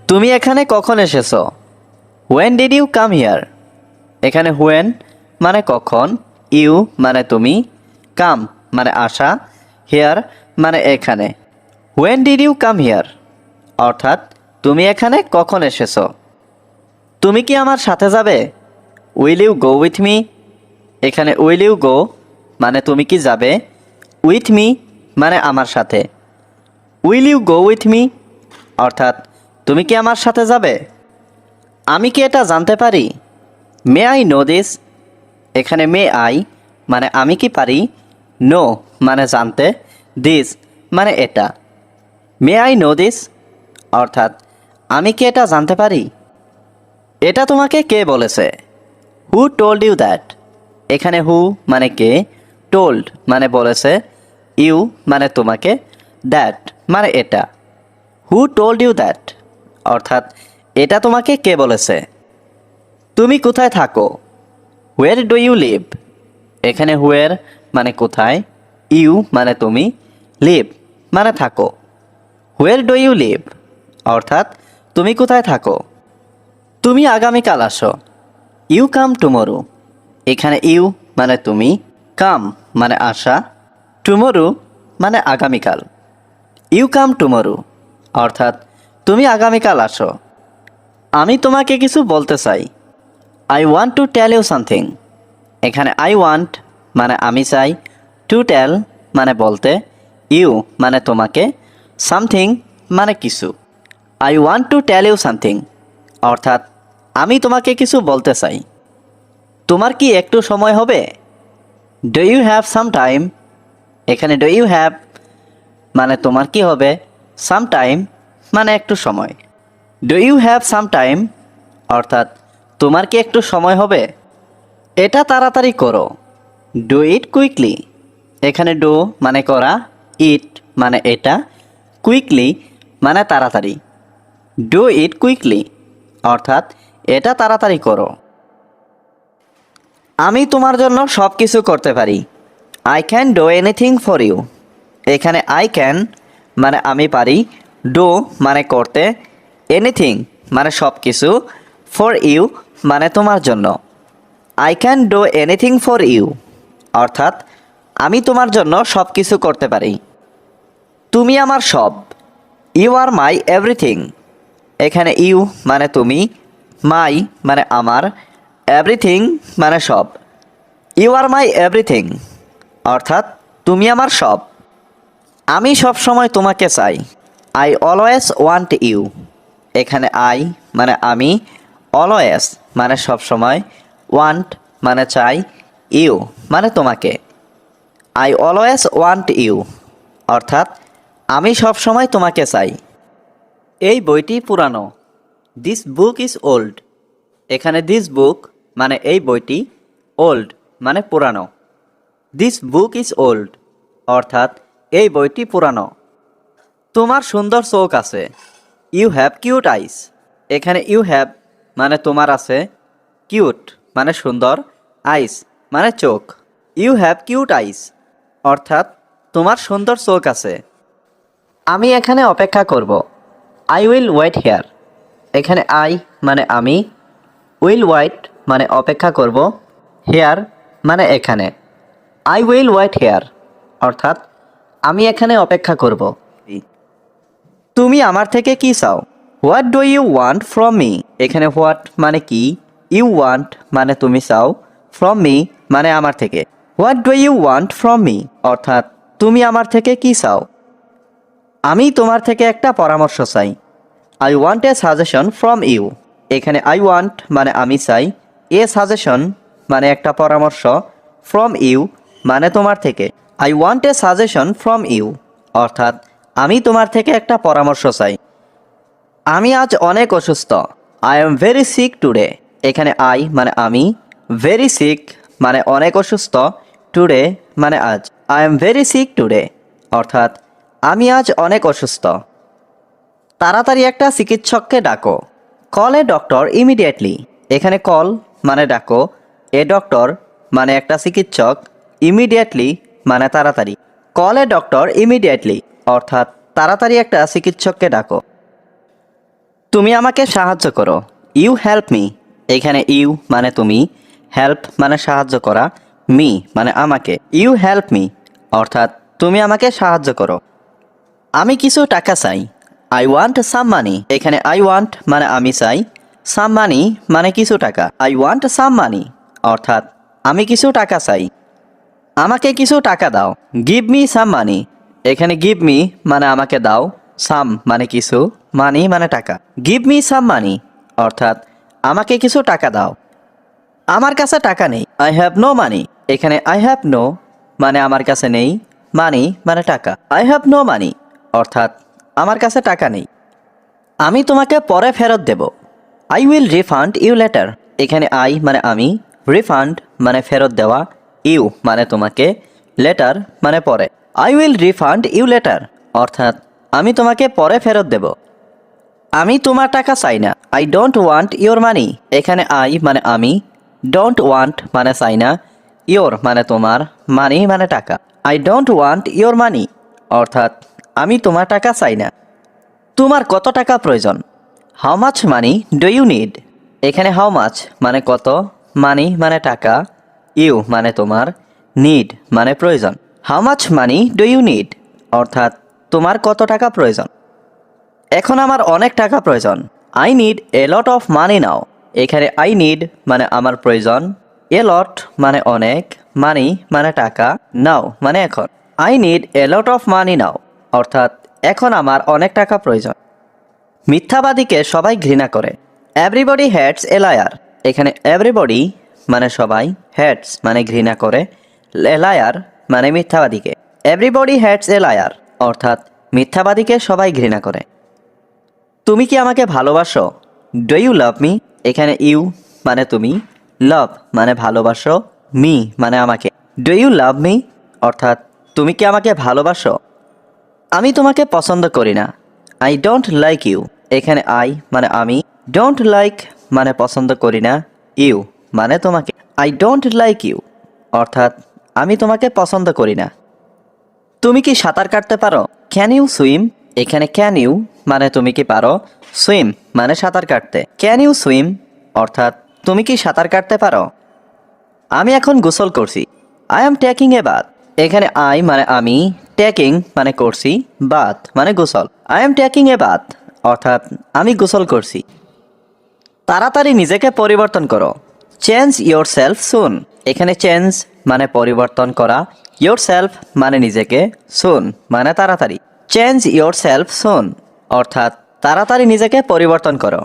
তুমি এখানে কখন এসেছো? When did you come here? এখানে when মানে কখন, you মানে তুমি, come মানে আসা, here মানে এখানে। When did you come here? অর্থাৎ তুমি এখানে কখন এসেছো? তুমি কি আমার সাথে যাবে? Will you go with me? এখানে will you go মানে তুমি কি যাবে, with me মানে আমার সাথে। Will you go with me? অর্থাৎ তুমি কি আমার সাথে যাবে? আমি কি এটা জানতে পারি? May I know this? এখানে মে আই মানে আমি কি পারি, নো মানে জানতে, দিস মানে এটা। May I know this? অর্থাৎ আমি কি এটা জানতে পারি? এটা তোমাকে কে বলেছে? Who told you that? এখানে হু মানে কে, টোল্ড মানে বলেছে, ইউ মানে তোমাকে, দ্যাট মানে এটা। Who told you that? অর্থাৎ এটা তোমাকে কে বলেছে? তুমি কোথায় থাকো? Where do you live? এখানে হোয়ার মানে কোথায়, ইউ মানে তুমি, লিভ মানে থাকো। Where do you live? অর্থাৎ তুমি কোথায় থাকো? তুমি আগামীকাল আসো। You come tomorrow. এখানে ইউ মানে তুমি, কাম মানে আসা, টুমরো মানে আগামীকাল। ইউ কাম টুমরো অর্থাৎ তুমি আগামীকাল আসো। আমি তোমাকে কিছু বলতে চাই। I want to tell you something. এখানে আই ওয়ান্ট মানে আমি চাই, টু টেল মানে বলতে, ইউ মানে তোমাকে, সামথিং মানে কিছু। I want to tell you something অর্থাৎ আমি তোমাকে কিছু বলতে চাই। তোমার কি একটু সময় হবে? Do you have some time? এখানে ডু ইউ হ্যাভ মানে তোমার কি হবে, সাম টাইম মানে একটু সময়। Do you have some time অর্থাৎ তোমার কি একটু সময় হবে? এটা তাড়াতাড়ি করো। Do it quickly. এখানে ডু মানে করা, ইট মানে এটা, কুইকলি মানে তাড়াতাড়ি। ডু ইট কুইকলি অর্থাৎ এটা তাড়াতাড়ি করো। আমি তোমার জন্য সব কিছু করতে পারি। I can do anything for you. এখানে আই ক্যান মানে আমি পারি, ডু মানে করতে, এনিথিং মানে সব কিছু, ফর ইউ মানে তোমার জন্য। I can do anything for you অর্থাৎ আমি তোমার জন্য সব কিছু করতে পারি। তুমি আমার সব। You are my everything. এখানে ইউ মানে তুমি, মাই মানে আমার, এভরিথিং মানে সব। ইউ আর মাই এভরিথিং অর্থাৎ তুমি আমার সব। আমি সব সময় তোমাকে চাই। I always want you. এখানে আই মানে আমি, অলওয়েজ মানে সব সময়, ওয়ান্ট মানে চাই, ইউ মানে তোমাকে। আই অলওয়েজ ওয়ান্ট ইউ অর্থাৎ আমি সব সময় তোমাকে চাই। এই বইটি পুরানো। This book is old. এখানে দিস বুক মানে এই বইটি, ওল্ড মানে পুরানো। দিস বুক ইজ ওল্ড অর্থাৎ এই বইটি পুরানো। তোমার সুন্দর চোখ আছে। ইউ হ্যাভ কিউট আইস। এখানে ইউ হ্যাভ মানে তোমার আছে, কিউট মানে সুন্দর, আইস মানে চোখ। ইউ হ্যাভ কিউট আইস অর্থাৎ তোমার সুন্দর চোখ আছে। আমি এখানে অপেক্ষা করব। I will wait here. এখানে আই মানে আমি, উইল ওয়েট মানে অপেক্ষা করব, হেয়ার মানে এখানে। আই উইল ওয়েট হেয়ার অর্থাৎ আমি এখানে অপেক্ষা করব। তুমি আমার থেকে কি চাও? What do you want from me? এখানে হোয়াট মানে কি, ইউ ওয়ান্ট মানে তুমি চাও, ফ্রম মি মানে আমার থেকে। What do you want from me অর্থাৎ তুমি আমার থেকে কি চাও? আমি তোমার থেকে একটা পরামর্শ চাই। I want a suggestion from you. এখানে আই ওয়ান্ট মানে আমি চাই, এ সাজেশন মানে একটা পরামর্শ, ফ্রম ইউ মানে তোমার থেকে। I want a suggestion from you অর্থাৎ আমি তোমার থেকে একটা পরামর্শ চাই। আমি আজ অনেক অসুস্থ। I am very sick today. এখানে আই মানে আমি, ভেরি সিক মানে অনেক অসুস্থ, টুডে মানে আজ। I am very sick today অর্থাৎ আমি আজ অনেক অসুস্থ। তাড়াতাড়ি একটা চিকিৎসককে ডাকো। Call a doctor immediately. এখানে কল মানে ডাকো, এ ডক্টর মানে একটা চিকিৎসক, ইমিডিয়েটলি মানে তাড়াতাড়ি। কল এ ডক্টর ইমিডিয়েটলি অর্থাৎ তাড়াতাড়ি একটা চিকিৎসককে ডাকো। তুমি আমাকে সাহায্য করো। You help me. এখানে ইউ মানে তুমি, হেল্প মানে সাহায্য করা, মি মানে আমাকে। ইউ হেল্প মি অর্থাৎ তুমি আমাকে সাহায্য করো। আমি কিছু টাকা চাই। আই ওয়ান্ট সাম মানি। এখানে আই ওয়ান্ট মানে আমি চাই, সাম মানি মানে কিছু টাকা। আই ওয়ান্ট সাম মানি অর্থাৎ আমি কিছু টাকা চাই। আমাকে কিছু টাকা দাও। গিভ মি সাম মানি। এখানে গিভ মি মানে আমাকে দাও, সাম মানে কিছু, মানি মানে টাকা। গিভ মি সাম মানি অর্থাৎ আমাকে কিছু টাকা দাও। আমার কাছে টাকা নেই। I have no money. এখানে আই হ্যাভ নো মানে আমার কাছে নেই, মানি মানে টাকা। আই হ্যাভ নো মানি অর্থাৎ আমার কাছে টাকা নেই। আমি তোমাকে পরে ফেরত দেব। I will refund you later. এখানে আই মানে আমি, রিফান্ড মানে ফেরত দেওয়া, ইউ মানে তোমাকে, লেটার মানে পরে। I will refund you later অর্থাৎ আমি তোমাকে পরে ফেরত দেব। আমি তোমার টাকা চাই না। আই ডোন্ট ওয়ান্ট ইয়োর মানি। এখানে আই মানে আমি, ডোন্ট ওয়ান্ট মানে চাই না, ইয়োর মানে তোমার, মানি মানে টাকা। আই ডোন্ট ওয়ান্ট ইয়োর মানি অর্থাৎ আমি তোমার টাকা চাই না। তোমার কত টাকা প্রয়োজন? How much money do you need. এখানে হাউ মাচ মানে কত, মানি মানে টাকা, ইউ মানে তোমার, নিড মানে প্রয়োজন। How much money do you need অর্থাৎ তোমার কত টাকা প্রয়োজন। এখন আমার অনেক টাকা প্রয়োজন। I need a lot of money now. এখানে আই নিড মানে আমার প্রয়োজন, এ লট মানে অনেক, মানি মানে টাকা, নাও মানে এখন। I need a lot of money now অর্থাৎ এখন আমার অনেক টাকা প্রয়োজন। মিথ্যাবাদীকে সবাই ঘৃণা করে। Everybody hates a liar. এখানে এভরিবডি মানে সবাই, হেটস মানে ঘৃণা করে, এ লায়ার মানে মিথ্যাবাদীকে। এভরিবডি হেটস এ লায়ার অর্থাৎ মিথ্যাবাদীকে সবাই ঘৃণা করে। তুমি কি আমাকে ভালোবাসো? Do you love me. এখানে ইউ মানে তুমি, লাভ মানে ভালোবাসো, মি মানে আমাকে। ডু ইউ লাভ মি অর্থাৎ তুমি কি আমাকে ভালোবাসো? আমি তোমাকে পছন্দ করি না। I don't like you. এখানে আই মানে আমি, ডোন্ট লাইক মানে পছন্দ করি না, ইউ মানে তোমাকে। আই ডোন্ট লাইক ইউ অর্থাৎ আমি তোমাকে পছন্দ করি না। তুমি কি সাঁতার কাটতে পারো? Can you swim. এখানে ক্যান ইউ মানে তুমি কি পারো, সুইম মানে সাঁতার কাটতে। ক্যান ইউ সুইম অর্থাৎ তুমি কি সাঁতার কাটতে পারো? আমি এখন গোসল করছি। I am taking a bath. এখানে আই মানে আমি, টেকিং মানে করছি, বাথ মানে গোসল। I am taking a bath অর্থাৎ আমি গোসল করছি। তাড়াতাড়ি নিজেকে পরিবর্তন করো। Change yourself soon. এখানে চেঞ্জ মানে পরিবর্তন করা, ইয়োর সেলফ মানে নিজেকে, সুন মানে তাড়াতাড়ি। চেঞ্জ ইয়োর সেলফ সুন অর্থাৎ তাড়াতাড়ি নিজেকে পরিবর্তন করো।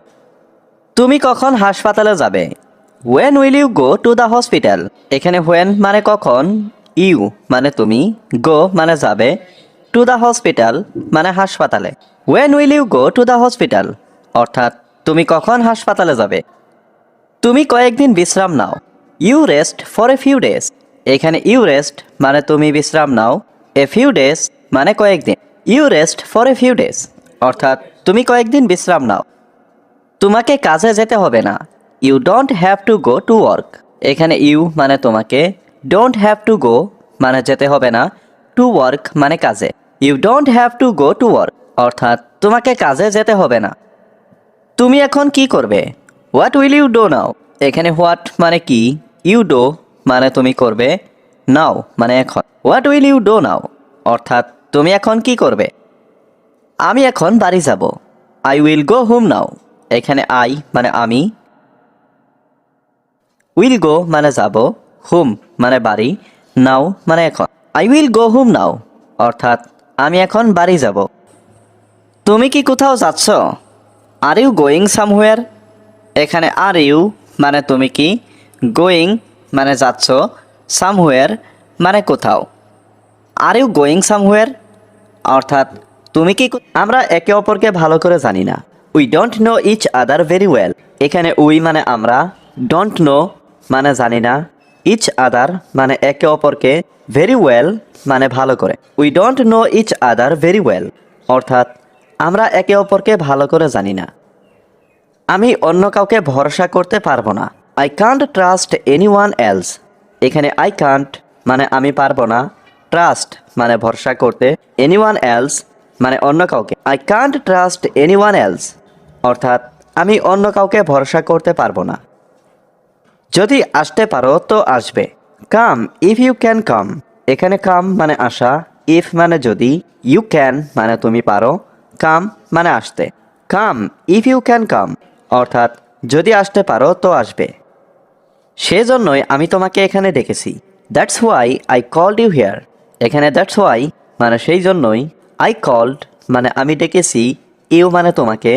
তুমি কখন হাসপাতালে যাবে? When will you go to the hospital. এখানে ওয়েন মানে কখন, ইউ মানে তুমি, গো মানে যাবে, টু দ্য হসপিটাল মানে হাসপাতালে। When will you go to the hospital অর্থাৎ তুমি কখন হাসপাতালে যাবে। তুমি কয়েকদিন বিশ্রাম নাও। You rest for a few days. এখানে ইউ রেস্ট মানে তুমি বিশ্রাম নাও, এ ফিউ ডেজ মানে কয়েকদিন। You rest for a few days অর্থাৎ তুমি কয়েকদিন বিশ্রাম নাও। তোমাকে কাজে যেতে হবে না। You don't have to go to work. এখানে ইউ মানে তোমাকে, ডোন্ট হ্যাভ টু গো মানে যেতে হবে না, টু ওয়ার্ক মানে কাজে। You don't have to go to work অর্থাৎ তোমাকে কাজে যেতে হবে না। তুমি এখন কি করবে? What will you do now. এখানে হোয়াট মানে কি, ইউ ডো মানে তুমি করবে, নাও মানে এখন। What will you do now অর্থাৎ তুমি এখন কি করবে। আমি এখন বাড়ি যাব। I will go home now. এখানে আই মানে আমি, উইল গো মানে যাব, হোম মানে বাড়ি, নাও মানে এখন। I will go home now অর্থাৎ আমি এখন বাড়ি যাব। তুমি কি কোথাও যাচ্ছ? Are you going somewhere. এখানে আর ইউ মানে তুমি কি, গোয়িং মানে যাচ্ছ, সামহুয়ার মানে কোথাও। আর ইউ গোয়িং সামহুয়ার অর্থাৎ তুমি কি। আমরা একে অপরকে ভালো করে জানি না। We don't know each other very well. এখানে উই মানে আমরা, ডোন্ট নো মানে জানি না, ইচ আদার মানে একে অপরকে, ভেরি ওয়েল মানে ভালো করে। We don't know each other very well অর্থাৎ আমরা একে অপরকে ভালো করে জানি না। আমি অন্য কাউকে ভরসা করতে পারবো না। I can't trust anyone else. এখানে আই কান্ট মানে আমি পারবো না, ট্রাস্ট মানে ভরসা করতে, এনিওয়ান এলস মানে অন্য কাউকে। I can't trust anyone else অর্থাৎ আমি অন্য কাউকে ভরসা করতে পারবো না। যদি আসতে পারো তো আসবে। Come if you can come. এখানে কাম মানে আসা, ইফ মানে যদি, ইউ ক্যান মানে তুমি পারো, কাম মানে আসতে। Come if you can come অর্থাৎ যদি আসতে পারো তো আসবে। সেজন্যই আমি তোমাকে এখানে ডেকেছি। That's why I called you here. এখানে দ্যাটস হোয়াই মানে সেই জন্যই, আই কল্ড মানে আমি ডেকেছি, ইউ মানে তোমাকে,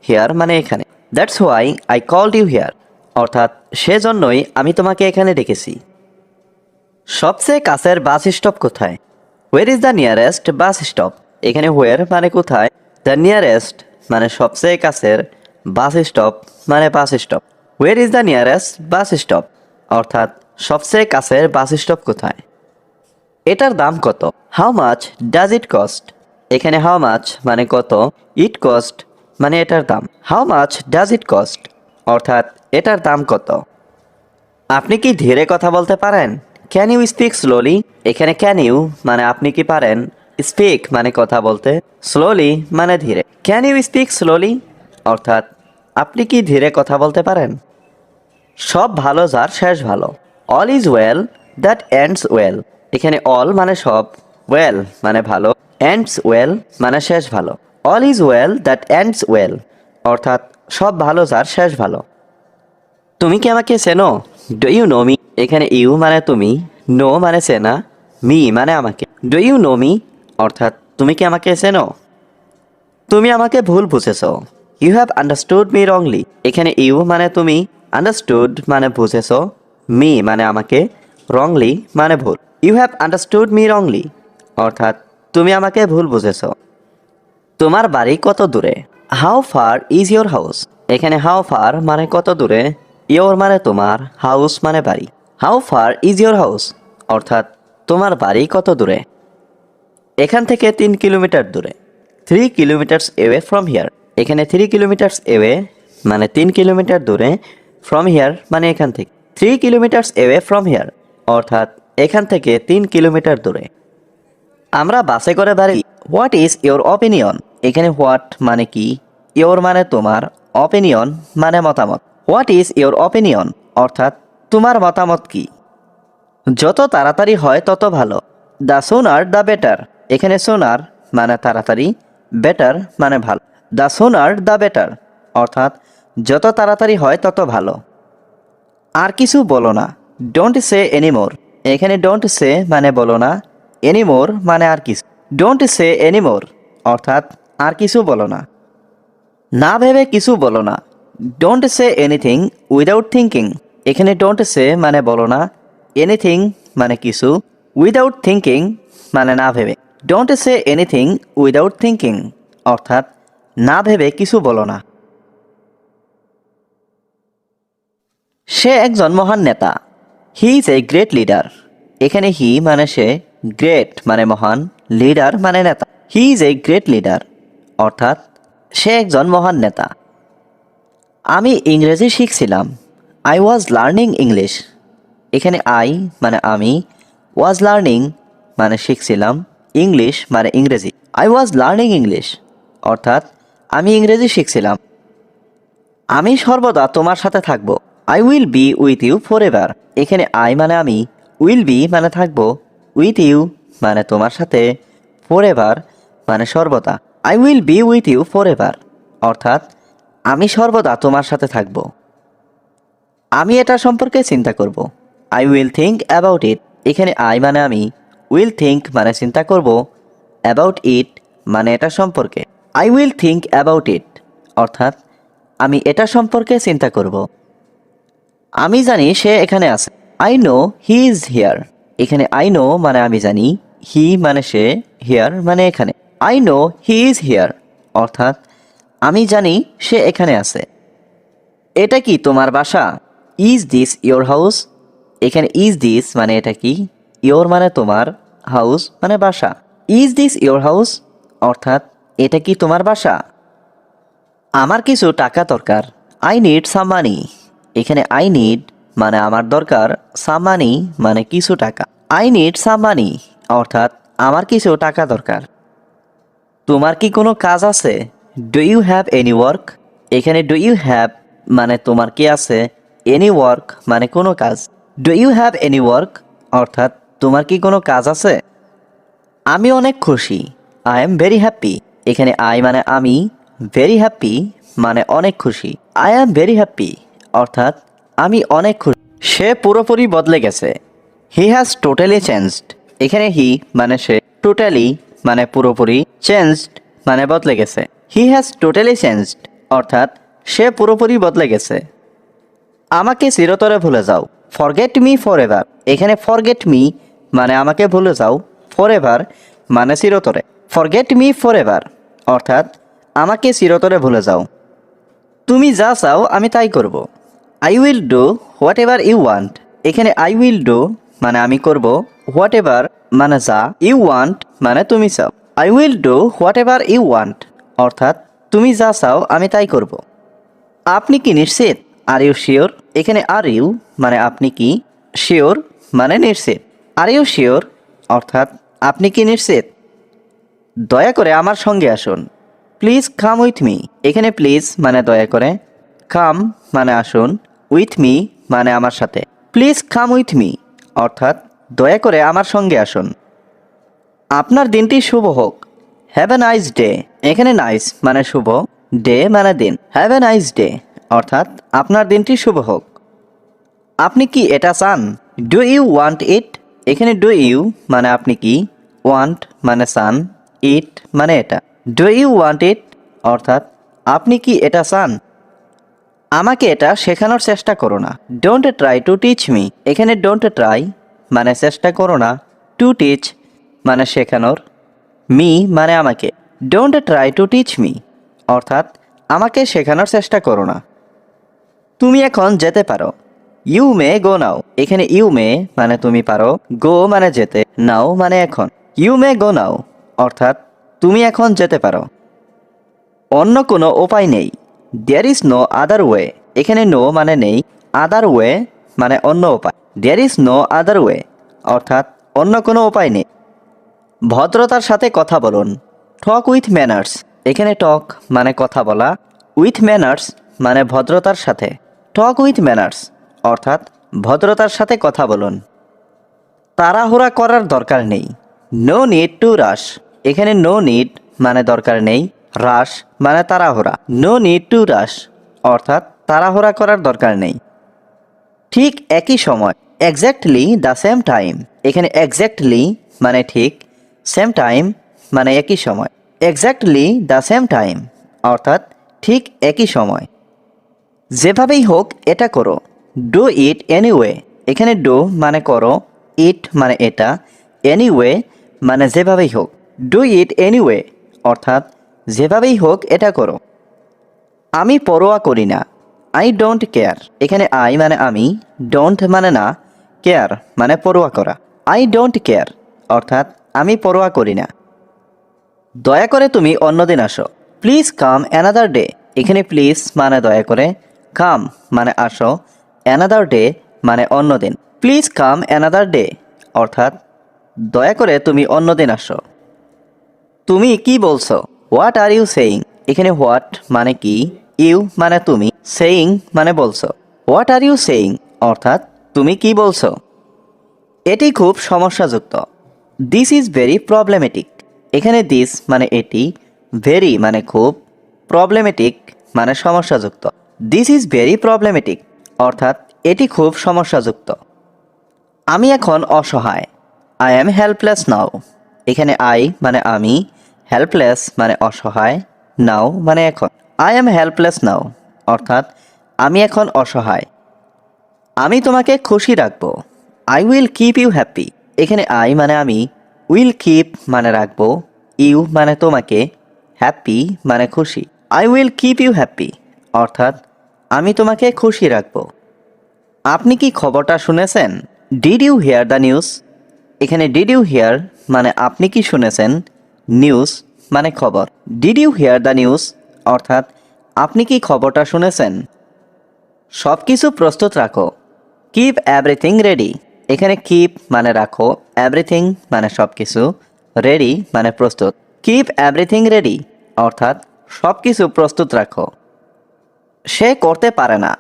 হিয়ার মানে এখানে। That's why I called you here অর্থাৎ সেজন্যই আমি তোমাকে এখানে ডেকেছি। সবচেয়ে কাছের বাস স্টপ কোথায়? Where is the nearest bus stop. এখানে হোয়ার মানে কোথায়, দ্য নিয়ারেস্ট মানে সবচেয়ে কাছের, বাস স্টপ মানে bus stop. Where is the nearest bus stop অর্থাৎ সবচেয়ে কাছের বাস স্টপ কোথায়। এটার দাম কত? How much does it cost. এখানে হাউ মাচ মানে কত, ইট কস্ট মানে এটার দাম। How much does it cost অর্থাৎ এটার দাম কত। আপনি কি ধীরে কথা বলতে পারেন? Can you speak slowly. এখানে ক্যান ইউ মানে আপনি কি পারেন, স্পিক মানে কথা বলতে, স্লোলি মানে ধীরে। ক্যান ইউ স্পিক স্লোলি অর্থাৎ আপনি কি ধীরে কথা বলতে পারেন। সব ভালো যার শেষ ভালো। All is well that ends well. এখানে অল মানে সব, ওয়েল মানে ভালো, এন্ডস ওয়েল মানে শেষ ভালো। All is well that ends well অর্থাৎ সব ভালো যার শেষ ভালো। তুমি কি আমাকে চেনো? Do you know me. এখানে ইউ মানে তুমি, নো মানে চেনা, মি মানে আমাকে। ডু ইউ নো মি অর্থাৎ তুমি কি আমাকে চেনো। তুমি আমাকে ভুল বুঝেছ। You have understood me wrongly. এখানে ইউ মানে তুমি, আন্ডারস্টুড মানে বুঝেছ, মি মানে আমাকে, রংলি মানে ভুল। You have understood me wrongly অর্থাৎ তুমি আমাকে ভুল বুঝেছ। তোমার বাড়ি কত দূরে? How far is your house. এখানে হাউ ফার মানে কত দূরে, ইয়োর মানে তোমার, হাউস মানে বাড়ি। How far is your house অর্থাৎ তোমার বাড়ি কত দূরে। এখান থেকে 3 কিলোমিটার দূরে। 3 কিলোমিটার্স এওয়ে ফ্রম হিয়ার। এখানে 3 কিলোমিটার্স এওয়ে মানে 3 কিলোমিটার দূরে, ফ্রম হিয়ার মানে এখান থেকে। 3 কিলোমিটার্স এওয়ে ফ্রম হিয়ার অর্থাৎ এখান থেকে 3 কিলোমিটার দূরে। আমরা বাসে করে বাড়ি। What is your opinion. এখানে হোয়াট মানে কি, ইয়োর মানে তোমার, অপিনিয়ন মানে মতামত। হোয়াট ইজ ইয়োর অপিনিয়ন অর্থাৎ তোমার মতামত কি। যত তাড়াতাড়ি হয় তত ভালো। The sooner the better. এখানে সুনার মানে তাড়াতাড়ি, বেটার মানে ভালো। দ্য সুনার দ্য বেটার অর্থাৎ যত তাড়াতাড়ি হয় তত ভালো। আর কিছু বলো না। Don't say anymore. এখানে ডোন্ট সে মানে বলো না, এনিমোর মানে আর কিছু। ডোন্ট সে এনিমোর অর্থাৎ আর কিছু বলো না। না ভেবে কিছু বলো না। Don't say anything without thinking. এখানে ডোন্ট সে মানে বলো না, এনিথিং মানে কিছু, উইদাউট থিঙ্কিং মানে না ভেবে। Don't say anything without thinking অর্থাৎ না ভেবে কিছু বলো না। সে একজন মহান নেতা। He is a great leader. এখানে হি মানে সে, গ্রেট মানে মহান, লিডার মানে নেতা। He is a great leader অর্থাৎ সে একজন মহান নেতা। আমি ইংরেজি শিখছিলাম। I was learning English. এখানে আই মানে আমি, ওয়াজ লার্নিং মানে শিখছিলাম, ইংলিশ মানে ইংরেজি। আই ওয়াজ লার্নিং ইংলিশ অর্থাৎ আমি ইংরেজি শিখছিলাম। আমি সর্বদা তোমার সাথে থাকবো। I will be with you forever. এখানে আই মানে আমি, উইল বি মানে থাকবো, উইথ ইউ মানে তোমার সাথে, ফর এভার মানে সর্বদা। I will be with you forever অর্থাৎ আমি সর্বদা তোমার সাথে থাকব। আমি এটা সম্পর্কে চিন্তা করব। I will think about it. এখানে আই মানে আমি, উইল থিঙ্ক মানে চিন্তা করব, অ্যাবাউট ইট মানে এটা সম্পর্কে। I will think about it অর্থাৎ আমি এটা সম্পর্কে চিন্তা করব। আমি জানি সে এখানে আছে। I know he is here. এখানে আই নো মানে আমি জানি, হি মানে সে, হিয়ার মানে এখানে। I know he is here অর্থাৎ আমি জানি সে এখানে আছে। এটা কি তোমার বাসা? Is this your house? এখানে ইজ দিস মানে এটা কি, ইয়োর মানে তোমার, হাউস মানে বাসা। ইজ দিস ইয়োর হাউস অর্থাৎ এটা কি তোমার বাসা? আমার কিছু টাকা দরকার। আই নিড সাম মানি। এখানে আই নিড মানে আমার দরকার, সাম মানি মানে কিছু টাকা। আই নিড সাম মানি অর্থাৎ আমার কিছু টাকা দরকার। তোমার কি কোনো কাজ আছে? Do you have any work? এখানে ডু ইউ হ্যাভ মানে তোমার কি আছে, এনি ওয়ার্ক মানে কোনো কাজ। Do you have any work অর্থাৎ তোমার কি কোনো কাজ আছে? আমি অনেক খুশি। I am very happy. এখানে আই মানে আমি, ভেরি হ্যাপি মানে অনেক খুশি। আই এম ভেরি হ্যাপি অর্থাৎ আমি অনেক খুশি। সে পুরোপুরি বদলে গেছে। He has totally changed. এখানে হি মানে সে, টোটালি মানে পুরোপুরি, চেঞ্জড মানে বদলে গেছে। হি হ্যাজ টোটালি চেঞ্জড অর্থাৎ সে পুরোপুরি বদলে গেছে। আমাকে চিরতরে ভুলে যাও। Forget me for ever. এখানে ফরগেট মি মানে আমাকে ভুলে যাও, ফর এভার মানে চিরতরে। ফরগেট মি ফর এভার অর্থাৎ আমাকে চিরতরে ভুলে যাও। তুমি যা চাও আমি তাই করব। I will do whatever you want. এখানে আই উইল ডু মানে আমি করব, হোয়াট এভার মানে যা, ইউ ওয়ান্ট মানে তুমি চাও। I will do whatever you want অর্থাৎ তুমি যা চাও আমি তাই করব। আপনি কি নিশ্চিত? Are you sure? এখানে আর ইউ মানে আপনি কি, শিওর মানে নিশ্চিত। আর ইউ শিওর অর্থাৎ আপনি কি নিশ্চিত? দয়া করে আমার সঙ্গে আসুন। Please come with me. এখানে প্লিজ মানে দয়া করে, কাম মানে আসুন, উইথ মি মানে আমার সাথে। প্লিজ কাম উইথ মি অর্থাৎ দয়া করে আমার সঙ্গে আসুন। আপনার দিনটি শুভ হোক। Have a nice day. এখানে নাইস মানে শুভ, ডে মানে দিন। হ্যাভ এ নাইস ডে অর্থাৎ আপনার দিনটি শুভ হোক। আপনি কি এটা চান? Do you want it? এখানে ডু ইউ মানে আপনি কি, ওয়ান্ট মানে চান, ইট মানে এটা। ডু ইউ ওয়ান্ট ইট অর্থাৎ আপনি কি এটা চান? আমাকে এটা শেখানোর চেষ্টা করো না। Don't try to teach me. এখানে ডোন্ট ট্রাই মানে চেষ্টা করো না, টু টিচ মানে শেখানোর, মি মানে আমাকে। Don't try to teach me অর্থাৎ আমাকে শেখানোর চেষ্টা করো না। তুমি এখন যেতে পারো। ইউ মে গো নাও। এখানে ইউ মে মানে তুমি পারো, গো মানে যেতে, নাও মানে এখন। ইউ মে গো নাও অর্থাৎ তুমি এখন যেতে পারো। অন্য কোনো উপায় নেই। There is no other way. এখানে নো মানে নেই, আদার ওয়ে মানে অন্য উপায়। There is no other way অর্থাৎ অন্য কোনো উপায় নেই। ভদ্রতার সাথে কথা বলুন। Talk with manners. এখানে টক মানে কথা বলা, উইথ ম্যানার্স মানে ভদ্রতার সাথে। টক উইথ ম্যানার্স অর্থাৎ ভদ্রতার সাথে কথা বলুন। তাড়াহুড়া করার দরকার নেই। No need to rush. এখানে নো নিড মানে দরকার নেই, রাশ মানে তাড়াহুড়া। নো নিড টু রাশ অর্থাৎ তাড়াহুড়া করার দরকার নেই। ঠিক একই সময়, এক্স্যাক্টলি দ্য সেম টাইম। এখানে এক্স্যাক্টলি মানে ঠিক, সেম টাইম মানে একই সময়। এক্স্যাক্টলি দ্য সেম টাইম অর্থাৎ ঠিক একই সময়। যেভাবেই হোক এটা করো। Do it anyway. এখানে ডু মানে করো, ইট মানে এটা, এনিওয়ে মানে যেভাবেই হোক। ডু ইট এনিওয়ে অর্থাৎ যেভাবেই হোক এটা করো। আমি পরোয়া করি না। I don't care. এখানে আই মানে আমি, ডোন্ট মানে না, কেয়ার মানে পরোয়া করা। আই ডোন্ট কেয়ার অর্থাৎ আমি পরোয়া করি না। দয়া করে তুমি অন্যদিন আসো। Please come another day. এখানে প্লিজ মানে দয়া করে, কাম মানে আসো, অ্যানাদার ডে মানে অন্যদিন। প্লিজ কাম অ্যানাদার ডে অর্থাৎ দয়া করে তুমি অন্যদিন আসো। তুমি কি বলছো? What are you saying. এখানে হোয়াট মানে কি, ইউ মানে তুমি, সেইং মানে বলছো। হোয়াট আর ইউ সেইং অর্থাৎ তুমি কি বলছো। এটি খুব সমস্যাযুক্ত। This is very problematic. এখানে দিস মানে এটি, ভেরি মানে খুব, প্রবলেমেটিক মানে সমস্যাযুক্ত। দিস ইজ ভেরি প্রবলেমেটিক অর্থাৎ এটি খুব সমস্যাযুক্ত। আমি এখন অসহায়। I am helpless now. এখানে আই মানে আমি, হেল্পলেস মানে অসহায়, নাও মানে এখন। আই অ্যাম হেল্পলেস নাও অর্থাৎ আমি এখন অসহায়। আমি তোমাকে খুশি রাখবো। I will keep you happy. এখানে আই মানে আমি, উইল কিপ মানে রাখবো, ইউ মানে তোমাকে, হ্যাপি মানে খুশি। I will keep you happy অর্থাৎ আমি তোমাকে খুশি রাখবো। আপনি কি খবরটা শুনেছেন? Did you hear the news. এখানে ডিড ইউ হিয়ার মানে আপনি কি শুনেছেন, নিউজ মানে খবর। Did you hear the news অর্থাৎ আপনি কি খবরটা শুনেছেন। সব কিছু প্রস্তুত রাখো। Keep everything ready. এখানে কিপ মানে রাখো, এভরিথিং মানে সব কিছু, রেডি মানে প্রস্তুত। কিপ এভরিথিং রেডি অর্থাৎ সব কিছু প্রস্তুত রাখো। সে করতে পারে না,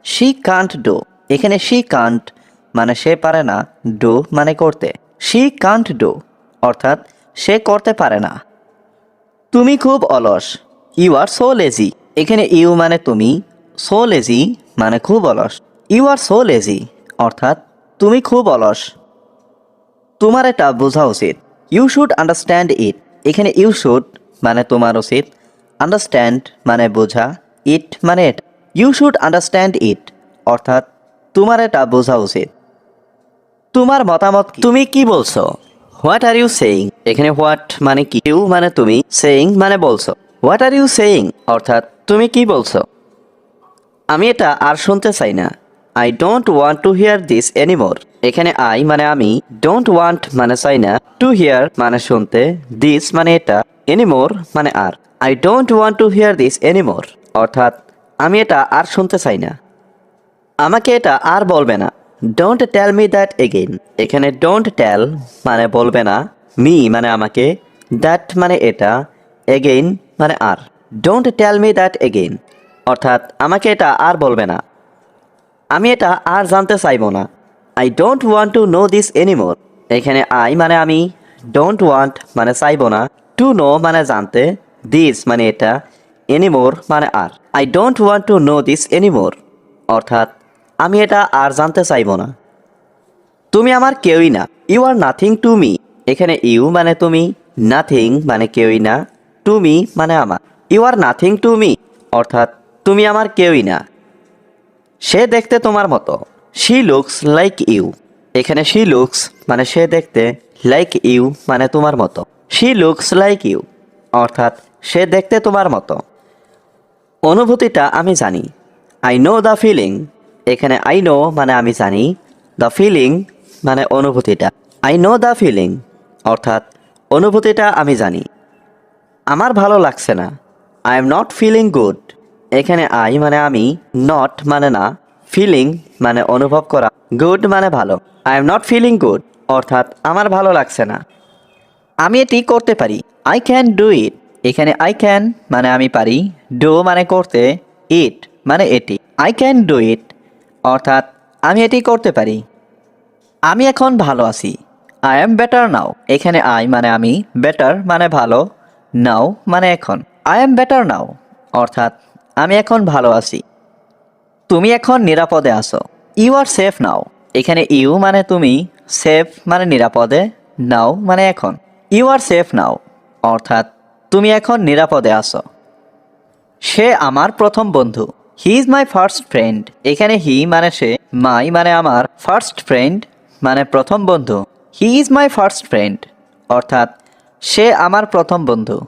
শি কান্ট ডু। এখানে শি কান্ট মানে সে পারে না, ডু মানে করতে। শি কান্ট ডু অর্থাৎ সে করতে পারে না। তুমি খুব অলস, ইউ আর সো লেজি। এখানে ইউ মানে তুমি, সো লেজি মানে খুব অলস। ইউ আর সো লেজি অর্থাৎ তুমি খুব অলস। তোমার এটা বোঝা উচিত, ইউ শুড আন্ডারস্ট্যান্ড ইট। এখানে ইউ শুড মানে তোমার উচিত, আন্ডারস্ট্যান্ড মানে বোঝা, ইট মানে এটা। ইউ শুড আন্ডারস্ট্যান্ড ইট অর্থাৎ তোমার এটা বোঝা উচিত। তোমার মতামত কি? তুমি কি বলছো? What are you saying. এখানে হোয়াট মানে কি, ইউ মানে তুমি, সেইং মানে বলছো। হোয়াট আর ইউ সেইং অর্থাৎ তুমি কি বলছো। আমি এটা আর শুনতে চাই না, I don't want to hear this anymore. এখানে আই মানে আমি, ডোন্ট ওয়ান্ট মানে চাই না, টু হিয়ার মানে শুনতে, দিস মানে এটা, এনিমোর মানে আর। I don't want to hear this anymore অর্থাৎ আমি এটা আর শুনতে চাই না। আমাকে এটা আর বলবে না, don't tell me that again. এখানে ডোন্ট টেল মানে বলবে না, মি মানে আমাকে, দ্যাট মানে এটা, এগেইন মানে আর। Don't tell me that again অর্থাৎ আমাকে এটা আর বলবে না। আমি এটা আর জানতে চাইবো না, I don't want to know this anymore. এখানে আই মানে আমি, ডোন্ট ওয়ান্ট মানে চাইবো না, টু নো মানে জানতে, দিস মানে এটা, এনিমোর মানে আর। I don't want to know this anymore অর্থাৎ আমি এটা আর জানতে চাইবো না। তুমি আমার কেউই না, you are nothing to me. এখানে ইউ মানে তুমি, নাথিং মানে কেউই না, টু মি মানে আমার। You are nothing to me অর্থাৎ তুমি আমার কেউই না। সে দেখতে তোমার মতো, শি লুকস লাইক ইউ। এখানে শি লুকস মানে সে দেখতে, লাইক ইউ মানে তোমার মতো। শি লুকস লাইক ইউ অর্থাৎ সে দেখতে তোমার মতো। অনুভূতিটা আমি জানি, আই নো দ্য ফিলিং। এখানে আই নো মানে আমি জানি, দ্য ফিলিং মানে অনুভূতিটা। আই নো দ্য ফিলিং অর্থাৎ অনুভূতিটা আমি জানি। আমার ভালো লাগছে না, I am not feeling good. এখানে আই মানে আমি, নট মানে না, ফিলিং মানে অনুভব করা, গুড মানে ভালো। I am not feeling good অর্থাৎ আমার ভালো লাগছে না। আমি এটি করতে পারি, আই ক্যান ডু ইট। এখানে আই ক্যান মানে আমি পারি, ডু মানে করতে, ইট মানে এটি। আই ক্যান ডু ইট অর্থাৎ আমি এটি করতে পারি। আমি এখন ভালো আছি, আই এম বেটার নাও। এখানে আই মানে আমি, বেটার মানে ভালো, নাও মানে এখন। আই এম বেটার নাও অর্থাৎ আমি এখন ভালো আছি। তুমি এখন নিরাপদে আছো, ইউ আর সেফ নাও। এখানে ইউ মানে তুমি, সেফ মানে নিরাপদে, নাও মানে এখন। ইউ আর সেফ নাও অর্থাৎ তুমি এখন নিরাপদে আছো। সে আমার প্রথম বন্ধু, he is my first friend. এখানে হি মানে সে, মাই মানে আমার, ফার্স্ট ফ্রেন্ড মানে প্রথম বন্ধু। He is my first friend অর্থাৎ সে আমার প্রথম বন্ধু।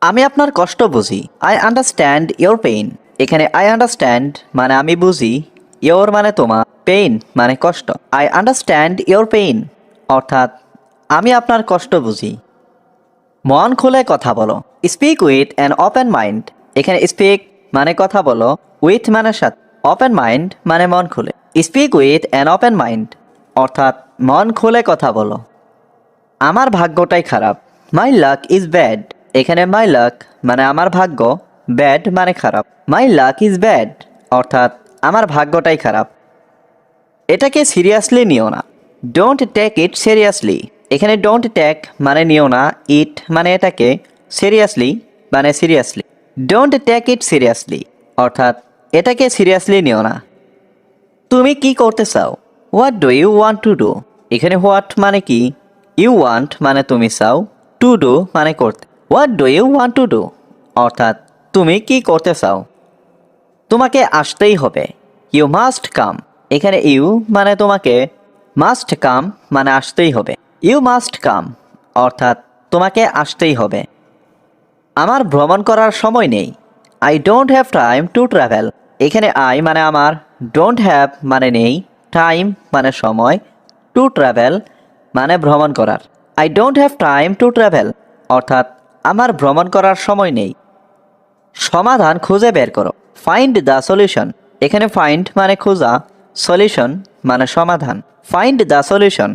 আমি আপনার কষ্ট বুঝি, আই আন্ডারস্ট্যান্ড ইয়োর পেইন। এখানে আই আন্ডারস্ট্যান্ড মানে আমি বুঝি, ইয়োর মানে তোমার, পেইন মানে কষ্ট। আই আন্ডারস্ট্যান্ড ইয়োর পেইন অর্থাৎ আমি আপনার কষ্ট বুঝি। মন খুলে কথা বলো, speak with an open mind. এখানে স্পিক মানে কথা বলো, উইথ মানে সাথে, ওপেন মাইন্ড মানে মন খুলে। Speak with an open mind অর্থাৎ মন খুলে কথা বলো। আমার ভাগ্যটাই খারাপ, মাই লাক ইজ ব্যাড। এখানে মাই লাক মানে আমার ভাগ্য, ব্যাড মানে খারাপ। মাই লাক ইজ ব্যাড অর্থাৎ আমার ভাগ্যটাই খারাপ। এটাকে সিরিয়াসলি নিও না, ডোন্ট টেক ইট সিরিয়াসলি। এখানে ডোন্ট টেক মানে নিও না, ইট মানে এটাকে, সিরিয়াসলি মানে seriously. Don't take it seriously অর্থাৎ এটাকে সিরিয়াসলি নিও না। তুমি কি করতে চাও, what do you want to do. এখানে হোয়াট মানে কি, ইউ ওয়ান্ট মানে তুমি চাও, টু ডু মানে করতে। What do you want to do অর্থাৎ তুমি কি করতে চাও। তোমাকে আসতেই হবে, ইউ মাস্ট কাম। এখানে ইউ মানে তোমাকে, মাস্ট কাম মানে আসতেই হবে। ইউ মাস্ট কাম অর্থাৎ তোমাকে আসতেই হবে। আমার ভ্রমণ করার সময় নেই, I don't have time to travel. এখানে আই মানে আমার, ডোন্ট হ্যাভ মানে নেই, টাইম মানে সময়, টু ট্রাভেল মানে ভ্রমণ করার। I don't have time to travel অর্থাৎ আমার ভ্রমণ করার সময় নেই। সমাধান খুঁজে বের করো। Find the solution. এখানে ফাইন্ড মানে খোঁজা, সলিউশন মানে সমাধান। ফাইন্ড দ্য সলিউশন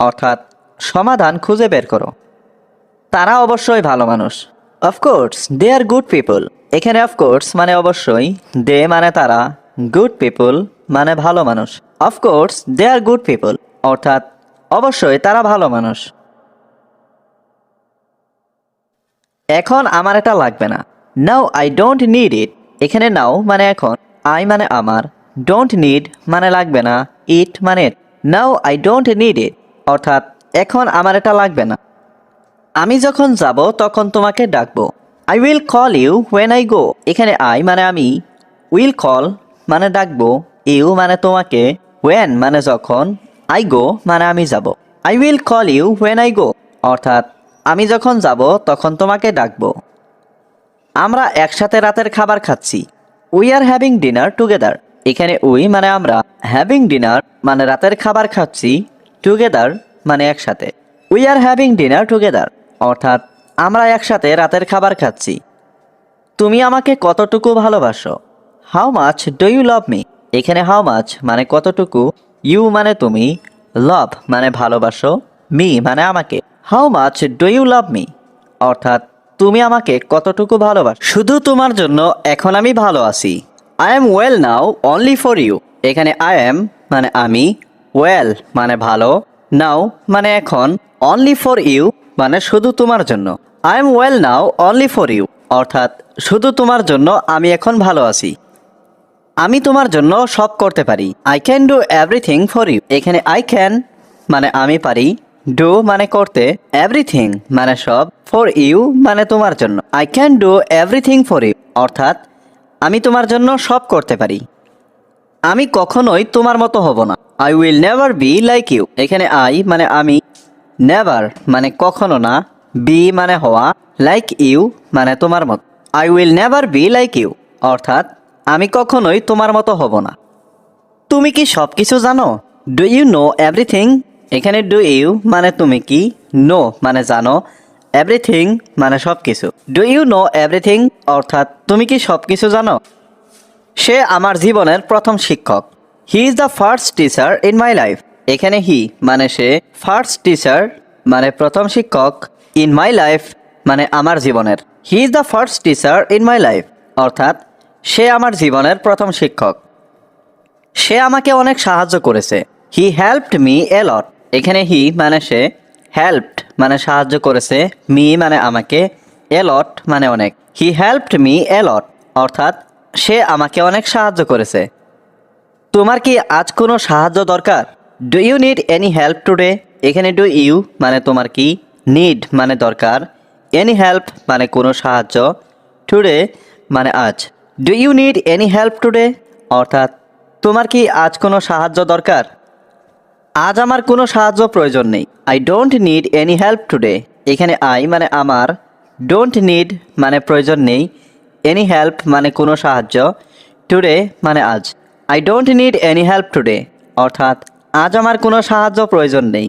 অর্থাৎ সমাধান খুঁজে বের করো। তারা অবশ্যই ভালো মানুষ। Of course they are good people. এখানে অফকোর্স মানে অবশ্যই, দে মানে তারা, গুড পিপল মানে ভালো মানুষ। Of course they are good people অর্থাৎ অবশ্যই তারা ভালো মানুষ। এখন আমার এটা লাগবে না। Now I don't need it. এখানে নাও মানে এখন, আই মানে আমার, ডোন্ট নিড মানে লাগবে না, ইট মানে now I don't need it অর্থাৎ এখন আমার এটা লাগবে না। আমি যখন যাব তখন তোমাকে ডাকবো। I will call you when I go. এখানে আই মানে আমি, উইল কল মানে ডাকবো, ইউ মানে তোমাকে, হোয়েন মানে যখন, আই গো মানে আমি যাব। I will call you when I go অর্থাৎ আমি যখন যাব তখন তোমাকে ডাকবো। আমরা একসাথে রাতের খাবার খাচ্ছি। We are having dinner together. এখানে উই মানে আমরা, হ্যাভিং ডিনার মানে রাতের খাবার খাচ্ছি, টুগেদার মানে একসাথে। We are having dinner together অর্থাৎ আমরা একসাথে রাতের খাবার খাচ্ছি। তুমি আমাকে কতটুকু ভালোবাসো? How much do you love me. এখানে হাউ মাচ মানে কতটুকু, ইউ মানে তুমি, লাভ মানে ভালোবাসো, মি মানে আমাকে। How much do you love me অর্থাৎ তুমি আমাকে কতটুকু ভালোবাসো। শুধু তোমার জন্য এখন আমি ভালো আছি। I am well now only for you. এখানে আই এম মানে আমি, ওয়েল মানে ভালো, নাও মানে এখন, অনলি ফর ইউ মানে শুধু তোমার জন্য। I am well now only for you অর্থাৎ শুধু তোমার জন্য আমি এখন ভালো আছি। আমি তোমার জন্য সব করতে পারি। I can do everything for you. এখানে আই ক্যান মানে আমি পারি, ডু মানে করতে, এভরিথিং মানে সব, ফর ইউ মানে তোমার জন্য। I can do everything for you অর্থাৎ আমি তোমার জন্য সব করতে পারি। আমি কখনোই তোমার মতো হব না। I will never be like you. এখানে আই মানে আমি, নেভার মানে কখনো না, বি মানে হওয়া, লাইক ইউ মানে তোমার মতো। I will never be like you অর্থাৎ আমি কখনোই তোমার মতো হব না। তুমি কি সব কিছু জানো? Do you know everything. এখানে ডু ইউ মানে তুমি কি, নো মানে জানো, এভরিথিং মানে সব কিছু। ডু ইউ নো এভরিথিং অর্থাৎ তুমি কি সব কিছু জানো? সে আমার জীবনের প্রথম শিক্ষক। He is the first teacher in my life. এখানে হি মানে সে, ফার্স্ট টিচার মানে প্রথম শিক্ষক, ইন মাই লাইফ মানে আমার জীবনের। He is the first teacher in my life অর্থাৎ সে আমার জীবনের প্রথম শিক্ষক। সে আমাকে অনেক সাহায্য করেছে। হি হেল্পড মি এ লট। এখানে হি মানে সে, হেল্পড মানে সাহায্য করেছে, মি মানে আমাকে, এ লট মানে অনেক। হি হেল্পড মি এ লট অর্থাৎ সে আমাকে অনেক সাহায্য করেছে। তোমার কি আজ কোনো সাহায্য দরকার? Do you need any help today. এখানে ডু ইউ মানে তোমার কি, নিড মানে দরকার, এনি হেল্প মানে কোনো সাহায্য, টুডে মানে আজ। Do you need any help today অর্থাৎ তোমার কি আজ কোনো সাহায্য দরকার? আজ আমার কোনো সাহায্য প্রয়োজন নেই। I don't need any help today. এখানে আই মানে আমার, ডোন্ট নিড মানে প্রয়োজন নেই, এনি হেল্প মানে কোনো সাহায্য, টুডে মানে আজ। I don't need any help today অর্থাৎ আজ আমার কোনো সাহায্য প্রয়োজন নেই।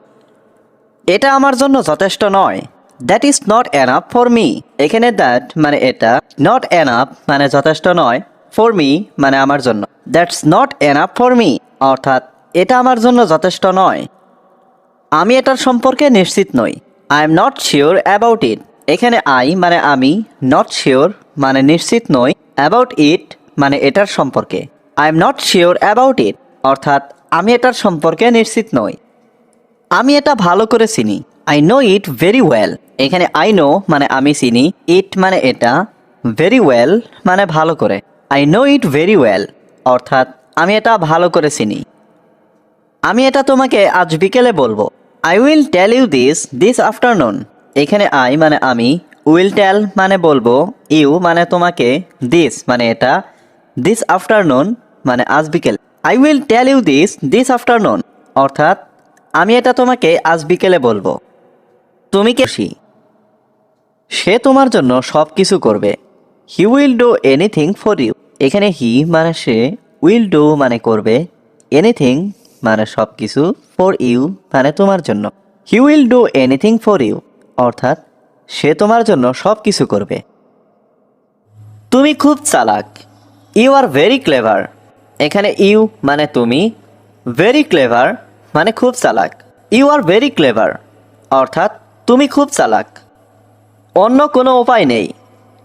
এটা আমার জন্য যথেষ্ট নয়। That is not enough for me. এখানে দ্যাট মানে এটা, নট এনাফ মানে যথেষ্ট নয়, ফর মি মানে আমার জন্য। That's not enough for me অর্থাৎ এটা আমার জন্য যথেষ্ট নয়। আমি এটার সম্পর্কে নিশ্চিত নই। I am not sure about it. এখানে আই মানে আমি, নট শিওর মানে নিশ্চিত নই, অ্যাবাউট ইট মানে এটার সম্পর্কে। I am not sure about it অর্থাৎ আমি এটার সম্পর্কে নিশ্চিত নই। আমি এটা ভালো করে চিনি। I know it very well. এখানে আই নো মানে আমি চিনি, ইট মানে এটা, ভেরি ওয়েল মানে ভালো করে। I know it very well অর্থাৎ আমি এটা ভালো করে চিনি। আমি এটা তোমাকে আজ বিকেলে বলবো। I will tell you this afternoon. এখানে আই মানে আমি, উইল টেল মানে বলবো, ইউ মানে তোমাকে, দিস মানে এটা, দিস আফটারনুন মানে আজ বিকেল। I will tell you this afternoon অর্থাৎ আমি এটা তোমাকে আজ বিকেলে বলবো। তুমি কি খুশি? সে তোমার জন্য সব কিছু করবে। He will do anything for you. এখানে হি মানে সে, উইল ডু মানে করবে, এনিথিং মানে সব কিছু, ফর ইউ মানে তোমার জন্য। He will do anything for you অর্থাৎ সে তোমার জন্য সব কিছু করবে। তুমি খুব চালাক, ইউ আর ভেরি ক্লেভার। এখানে ইউ মানে তুমি, ভেরি ক্লেভার মানে খুব চালাক। ইউ আর ভেরি ক্লেভার অর্থাৎ তুমি খুব চালাক। অন্য কোনো উপায় নেই,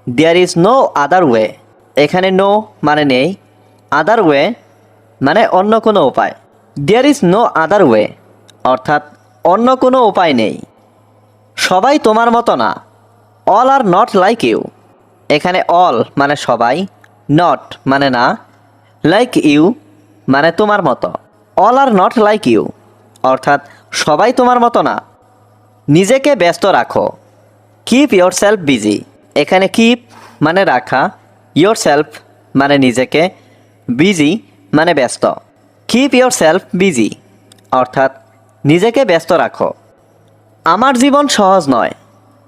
there is no other way. এখানে নো মানে নেই, আদার ওয়ে মানে অন্য কোনো উপায়। There is no other way অর্থাৎ অন্য কোনো উপায় নেই। সবাই তোমার মতো না, all are not like you. এখানে অল মানে সবাই, নট মানে না, লাইক ইউ মানে তোমার মতো। All are not like you অর্থাৎ সবাই তোমার মতো না। নিজেকে ব্যস্ত রাখো, কিপ ইয়োর সেলফ বিজি। এখানে কিপ মানে রাখা, ইয়োর সেলফ মানে নিজেকে, বিজি মানে ব্যস্ত। কিপ ইয়োর সেলফ বিজি অর্থাৎ নিজেকে ব্যস্ত রাখো। আমার জীবন সহজ নয়,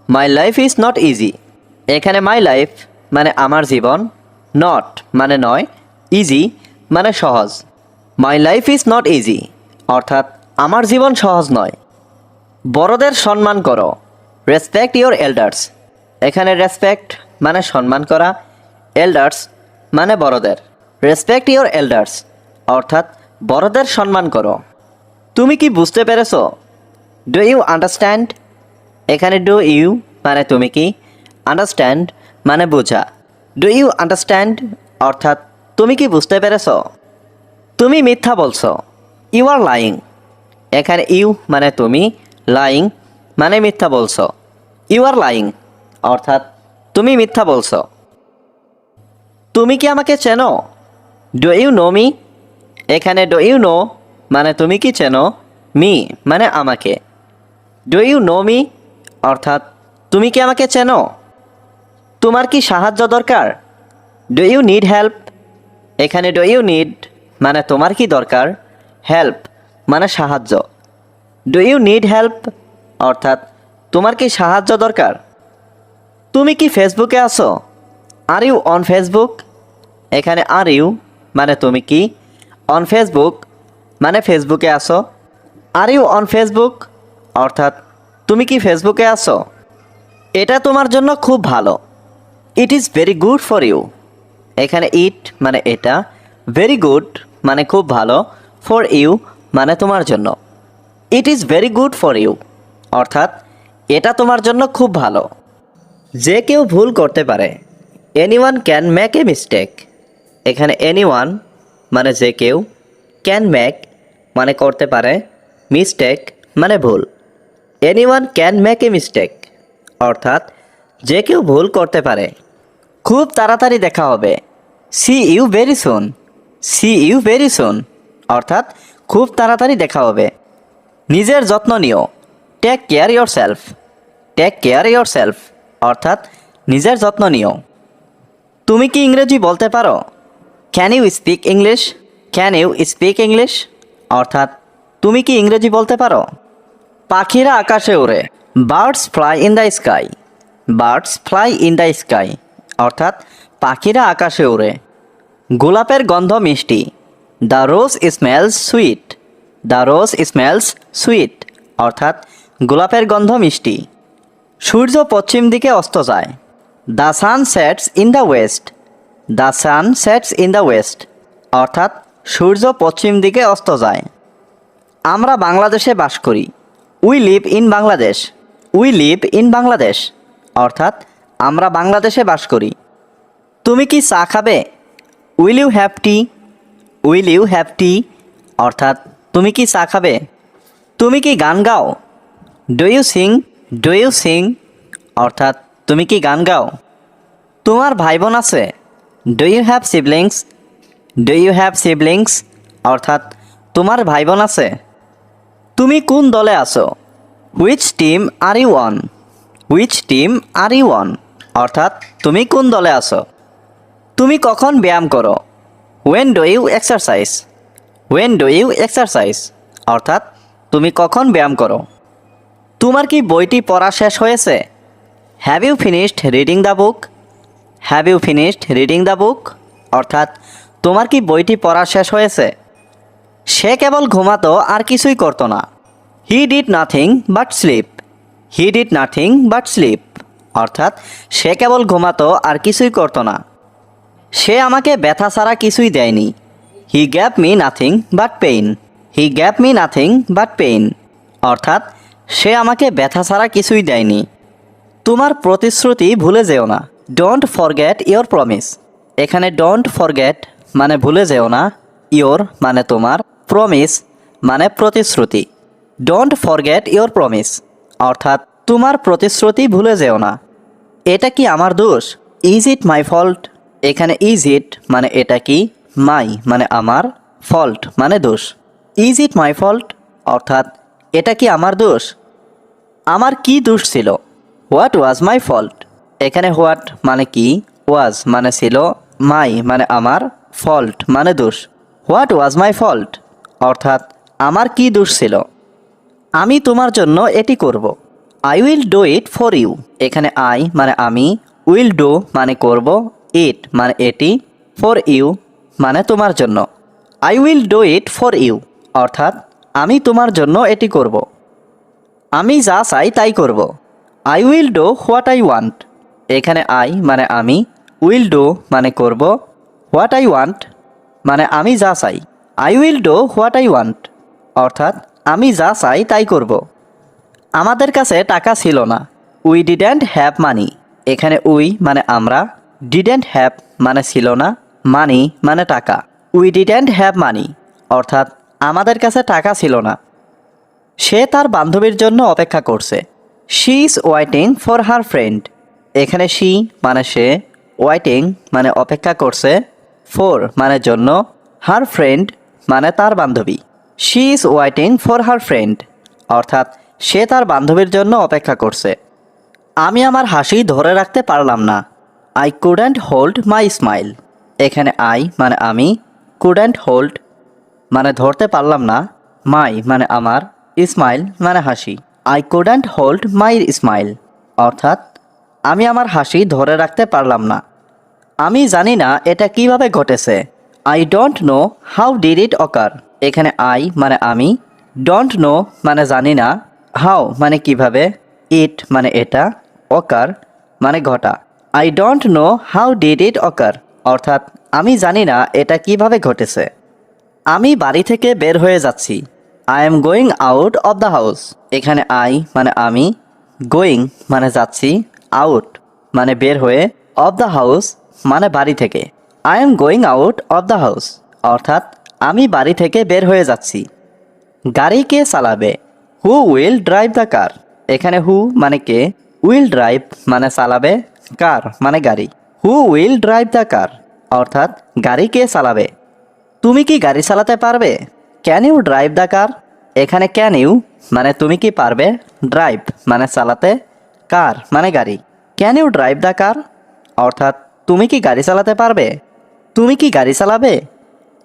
my life is not easy. এখানে মাই লাইফ মানে আমার জীবন, নট মানে নয়, ইজি মানে সহজ। My life is not easy অর্থাৎ আমার জীবন সহজ নয়। বড়দের সম্মান করো, রেসপেক্ট ইয়োর এল্ডার্স। এখানে রেসপেক্ট মানে সম্মান করা, এল্ডার্স মানে বড়দের। রেসপেক্ট ইয়োর এল্ডার্স অর্থাৎ বড়দের সম্মান করো। তুমি কি বুঝতে পেরেছো? Do you understand. এখানে ডু ইউ মানে তুমি কি, আন্ডারস্ট্যান্ড মানে বোঝা। ডু ইউ আন্ডারস্ট্যান্ড অর্থাৎ তুমি কি বুঝতে পেরেছো? তুমি মিথ্যা বলছো, ইউ আর লাইং। এখানে ইউ মানে তুমি, লাইং মানে মিথ্যা বলছো। ইউ আর লাইং অর্থাৎ তুমি মিথ্যা বলছো। তুমি কি আমাকে চেনো? Do you know me. এখানে ডু ইউ নো মানে তুমি কি চেনো, মি মানে আমাকে। ডু ইউ নো মি অর্থাৎ তুমি কি আমাকে চেনো? তোমার কি সাহায্য দরকার? Do you need help. এখানে ডু ইউ নিড মানে তোমার কি দরকার, হেল্প মানে সাহায্য। ডু ইউ নিড হেল্প অর্থাৎ তোমার কি সাহায্য দরকার? তুমি কি ফেসবুকে আছো? Are you on Facebook. এখানে আর ইউ মানে তুমি কি, অন ফেসবুক মানে ফেসবুকে আছো। আর ইউ অন ফেসবুক অর্থাৎ তুমি কি ফেসবুকে আছো? এটা তোমার জন্য খুব ভালো, it is very good for you. এখানে ইট মানে এটা, ভেরি গুড মানে খুব ভালো, ফর ইউ মানে তোমার জন্য। It is very good for you অর্থাৎ এটা তোমার জন্য খুব ভালো। যে কেউ ভুল করতে পারে, anyone can make a mistake. এখানে এনিওয়ান মানে যে কেউ, ক্যান মেক মানে করতে পারে, মিস্টেক মানে ভুল। Anyone can make a mistake অর্থাৎ যে কেউ ভুল করতে পারে। খুব তাড়াতাড়ি দেখা হবে, see you very soon. See you very soon অর্থাৎ খুব তাড়াতাড়ি দেখা হবে। নিজের যত্ন নিও, take care yourself. Take care yourself অর্থাৎ নিজের যত্ন নিও। তুমি কি ইংরেজি বলতে পারো? Can you speak English. Can you speak English অর্থাৎ তুমি কি ইংরেজি বলতে পারো? পাখিরা আকাশে ওড়ে, birds fly in the sky. Birds fly in the sky অর্থাৎ পাখিরা আকাশে ওড়ে। গোলাপের গন্ধ মিষ্টি, the rose smells sweet. The rose smells sweet অর্থাৎ গোলাপের গন্ধ মিষ্টি। সূর্য পশ্চিম দিকে অস্ত যায়, the sun sets in the West. The sun sets in the West অর্থাৎ সূর্য পশ্চিম দিকে অস্ত যায়। আমরা বাংলাদেশে বাস করি, we live in Bangladesh. We live in Bangladesh অর্থাৎ আমরা বাংলাদেশে বাস করি। তুমি কি চা খাবে? Will you have tea. Will you have tea অর্থাৎ তুমি কি চা খাবে? তুমি কি গান গাও? Do you sing. Do you sing অর্থাৎ তুমি কি গান গাও? তোমার ভাই বোন আছে? Do you have siblings. Do you have siblings অর্থাৎ তোমার ভাই বোন আছে। তুমি কোন দলে আছো? Which team are you on. Which team are you on অর্থাৎ তুমি কোন দলে আছো। তুমি কখন ব্যায়াম করো? When do you exercise. When do you exercise অর্থাৎ তুমি কখন ব্যায়াম করো। তোমার কি বইটি পড়া শেষ হয়েছে? Have you finished reading the book. Have you finished reading the book অর্থাৎ তোমার কি বইটি পড়া শেষ হয়েছে। সে কেবল ঘুমাতো আর কিছুই করতো না, he did nothing but slip. He did nothing but slip অর্থাৎ সে কেবল ঘুমাতো আর কিছুই করতো না। সে আমাকে ব্যথা ছাড়া কিছুই দেয়নি। হি gave me nothing but pain. He gave me nothing but pain, অর্থাৎ সে আমাকে ব্যথা ছাড়া কিছুই দেয়নি। তোমার প্রতিশ্রুতি ভুলে যেও না। Don't forget your promise. এখানে ডোন্ট ফরগেট মানে ভুলে যেও না, ইয়োর মানে তোমার, প্রমিস মানে প্রতিশ্রুতি। ডোন্ট ফরগেট ইয়োর প্রমিস, অর্থাৎ তোমার প্রতিশ্রুতি ভুলে যেও না। এটা কি আমার দোষ? Is it my fault. এখানে ইজ ইট মানে এটা কি, মাই মানে আমার, ফল্ট মানে দোষ। ইজ ইট মাই ফল্ট, অর্থাৎ এটা কি আমার দোষ? আমার কি দোষ ছিল? What was my fault. এখানে হোয়াট মানে কি, ওয়াজ মানে ছিল, মাই মানে আমার, ফল্ট মানে দোষ। হোয়াট ওয়াজ মাই ফল্ট, অর্থাৎ আমার কি দোষ ছিল? আমি তোমার জন্য এটি করব। I will do it for you. এখানে আই মানে আমি, উইল ডু মানে করব, ইট মানে এটি, ফর ইউ মানে তোমার জন্য। I will do it for you, অর্থাৎ আমি তোমার জন্য এটি করব। আমি যা চাই তাই করব। I will do what I want. এখানে আই মানে আমি, উইল ডু মানে করব, হোয়াট আই ওয়ান্ট মানে আমি যা চাই। I will do what I want, অর্থাৎ আমি যা চাই তাই করব। আমাদের কাছে টাকা ছিল না। We didn't have money. এখানে উই মানে আমরা, ডিডেন্ট হ্যাভ মানে ছিল না, মানি মানে টাকা। উই ডিডেন্ট হ্যাভ মানি, অর্থাৎ আমাদের কাছে টাকা ছিল না। সে তার বান্ধবীর জন্য অপেক্ষা করছে। She is waiting for her friend. এখানে শি মানে সে, ওয়েটিং মানে অপেক্ষা করছে, ফর মানে জন্য, হার ফ্রেন্ড মানে তার বান্ধবী। She is waiting for her friend, অর্থাৎ সে তার বান্ধবীর জন্য অপেক্ষা করছে। আমি আমার হাসি ধরে রাখতে পারলাম না। I couldn't hold my smile. এখানে আই মানে আমি, কুডেন্ট হোল্ড মানে ধরতে পারলাম না, মাই মানে আমার, স্মাইল মানে হাসি। I couldn't hold my smile, অর্থাৎ আমি আমার হাসি ধরে রাখতে পারলাম না। আমি জানি না এটা কিভাবে ঘটেছে। I don't know how did it occur. এখানে আই মানে আমি, ডোন্ট নো মানে জানি না, হাউ মানে কিভাবে, ইট মানে এটা, অকার মানে ঘটা। I don't know how did it occur, অর্থাৎ আমি জানি না এটা কিভাবে ঘটেছে। আমি বাড়ি থেকে বের হয়ে যাচ্ছি। I am going out of the house. এখানে আই মানে আমি, গোয়িং মানে যাচ্ছি, আউট মানে বের হয়ে, অফ দ্য হাউস মানে বাড়ি থেকে। I am going out of the house, অর্থাৎ আমি বাড়ি থেকে বের হয়ে যাচ্ছি। গাড়ি কে চালাবে? হু উইল ড্রাইভ দ্য কার। এখানে হু মানে কে, উইল ড্রাইভ মানে চালাবে, কার মানে গাড়ি। Who will drive the car, অর্থাৎ গাড়ি কে চালাবে? তুমি কি গাড়ি চালাতে পারবে? Can you drive the car. এখানে ক্যান ইউ মানে তুমি কি পারবে, ড্রাইভ মানে চালাতে, কার মানে গাড়ি। Can you drive the car, অর্থাৎ তুমি কি গাড়ি চালাতে পারবে? তুমি কি গাড়ি চালাবে?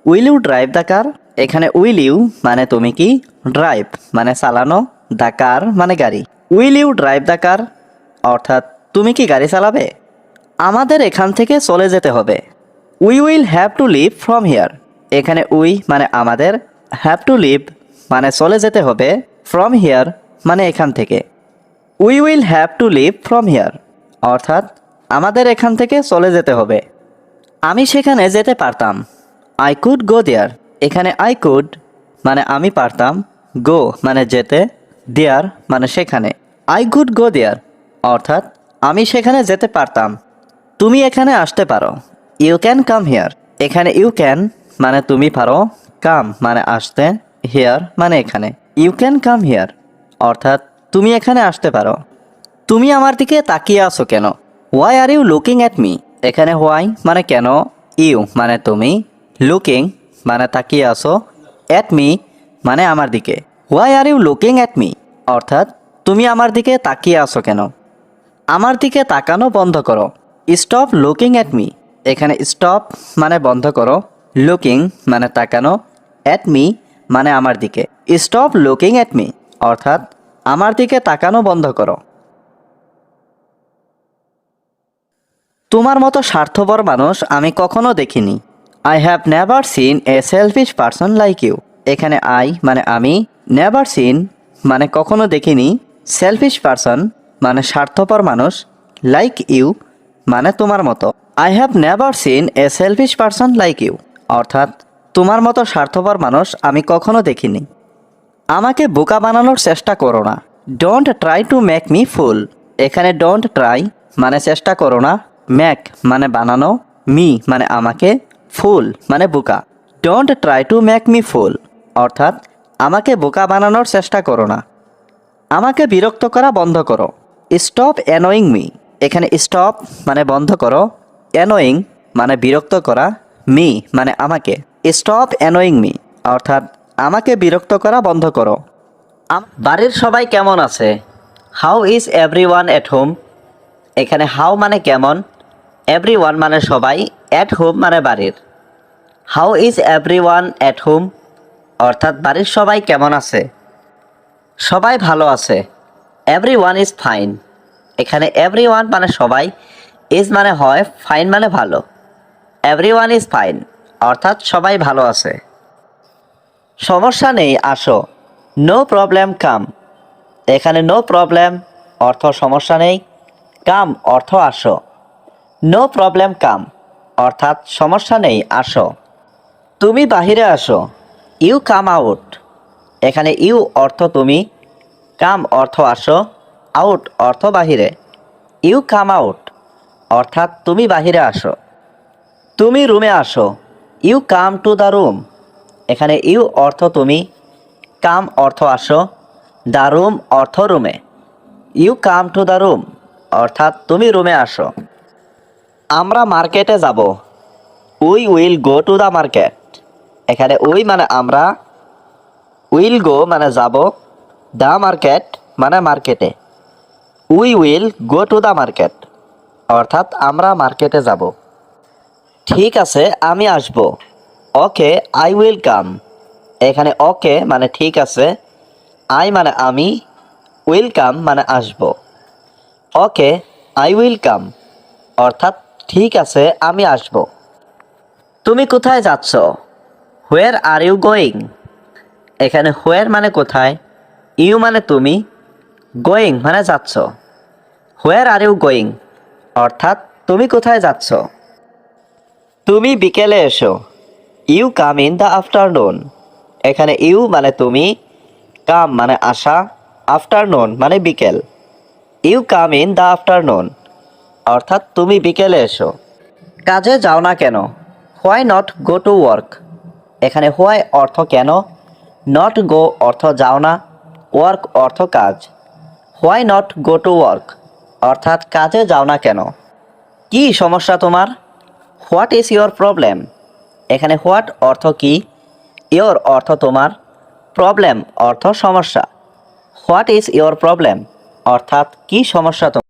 Will you drive the car. এখানে উইল ইউ মানে তুমি কি, ড্রাইভ মানে চালানো, দ্য কার মানে গাড়ি। Will you drive the car, অর্থাৎ তুমি কি গাড়ি চালাবে? আমাদের এখান থেকে চলে যেতে হবে। We will have to leave from here. এখানে উই মানে আমাদের, হ্যাভ টু লিভ মানে চলে যেতে হবে, ফ্রম হিয়ার মানে এখান থেকে। We will have to leave from here, অর্থাৎ আমাদের এখান থেকে চলে যেতে হবে। আমি সেখানে যেতে পারতাম। আই কুড গো দেয়ার। এখানে আই কুড মানে আমি পারতাম, গো মানে যেতে, দেয়ার মানে সেখানে। আই কুড গো দেয়ার, অর্থাৎ আমি সেখানে যেতে পারতাম। তুমি এখানে আসতে পারো। You can come here. এখানে ইউ ক্যান মানে তুমি পারো, কাম মানে আসতে, হিয়ার মানে এখানে। ইউ ক্যান কাম হিয়ার, অর্থাৎ তুমি এখানে আসতে পারো। তুমি আমার দিকে তাকিয়ে আছো কেন? Why are you looking at me. এখানে হোয়াই মানে কেন, ইউ মানে তুমি, লুকিং মানে তাকিয়ে আছো, অ্যাট মি মানে আমার দিকে। Why are you looking at me, অর্থাৎ তুমি আমার দিকে তাকিয়ে আছো কেন? আমার দিকে তাকানো বন্ধ করো। Stop looking at me. এখানে স্টপ মানে বন্ধ করো, লুকিং মানে তাকানো, অ্যাট মি মানে আমার দিকে। স্টপ লুকিং অ্যাট মি, অর্থাৎ আমার দিকে তাকানো বন্ধ করো। তোমার মতো স্বার্থপর মানুষ আমি কখনো দেখিনি। I have never seen a selfish person like you. এখানে আই মানে আমি, নেভার সিন মানে কখনো দেখিনি, সেলফিশ পারসন মানে স্বার্থপর মানুষ, লাইক ইউ মানে তোমার মতো। I have never seen a selfish person like you, অর্থাৎ তোমার মতো স্বার্থপর মানুষ আমি কখনো দেখিনি। আমাকে বোকা বানানোর চেষ্টা করো না। Don't try to make me fool. এখানে ডোন্ট ট্রাই মানে চেষ্টা করো না, মেক মানে বানানো, মি মানে আমাকে, ফুল মানে বোকা। Don't try to make me fool অর্থাৎ আমাকে বোকা বানানোর চেষ্টা করো না। আমাকে বিরক্ত করা বন্ধ করো। Stop annoying me. এখানে স্টপ মানে বন্ধ করো, অ্যানোয়িং মানে বিরক্ত করা, মি মানে আমাকে। স্টপ অ্যানোয়িং মি অর্থাৎ আমাকে বিরক্ত করা বন্ধ করো। বাড়ির সবাই কেমন আছে? How is everyone at home. এখানে হাউ মানে কেমন, এভরিওয়ান মানে সবাই, এট হোম মানে বাড়ির। How is everyone at home অর্থাৎ বাড়ির সবাই কেমন আছে? সবাই ভালো আছে। Everyone is fine. এখানে এভরিওয়ান মানে সবাই, ইজ মানে হয়, ফাইন মানে ভালো। এভরিওয়ান ইজ ফাইন অর্থাৎ সবাই ভালো আছে। সমস্যা নেই আসো। নো প্রবলেম কাম। এখানে নো প্রবলেম অর্থ সমস্যা নেই, কাম অর্থ আসো। নো প্রবলেম কাম অর্থাৎ সমস্যা নেই আসো। তুমি বাহিরে আসো। You come out. এখানে ইউ অর্থ তুমি, কাম অর্থ আসো, আউট অর্থ বাহিরে। ইউ কাম আউট অর্থাৎ তুমি বাহিরে আসো। তুমি রুমে আসো। You come to the room. এখানে ইউ অর্থ তুমি, কাম অর্থ আসো, দ্য রুম অর্থ রুমে। You come to the room অর্থাৎ তুমি রুমে আসো। আমরা মার্কেটে যাব। We will go to the market. এখানে উই মানে আমরা, উইল গো মানে যাব, দ্য মার্কেট মানে মার্কেটে। We will go to the market অর্থাৎ আমরা মার্কেটে যাব। ঠিক আছে আমি আসব। Okay I will come. এখানে ওকে মানে ঠিক আছে, আই মানে আমি, উইল কাম মানে আসব। ওকে আই উইল কাম অর্থাৎ ঠিক আছে আমি আসব। তুমি কোথায় যাচ্ছ? হোয়ার আর ইউ গোয়িং। এখানে হোয়ার মানে কোথায়, ইউ মানে তুমি, গোয়িং মানে যাচ্ছ। হোয়ার আর ইউ গোয়িং অর্থাৎ তুমি কোথায় যাচ্ছ। তুমি বিকেলে এসো। You come in the afternoon. এখানে ইউ মানে তুমি, কাম মানে আসা, আফটারনুন মানে বিকেল। You come in the afternoon অর্থাৎ তুমি বিকেলে এসো। কাজে যাও না কেন? Why not go to work. এখানে হোয়াই অর্থ কেন, নট গো অর্থ যাও না, ওয়ার্ক অর্থ কাজ। Why not go to work অর্থাৎ কাজে যাও না কেন। কি সমস্যা তোমার? What is your problem. এখানে হোয়াট অর্থ কি, ইয়োর অর্থ তোমার, প্রবলেম অর্থ সমস্যা। হোয়াট ইজ ইয়োর প্রবলেম অর্থাৎ কি সমস্যা তোমার।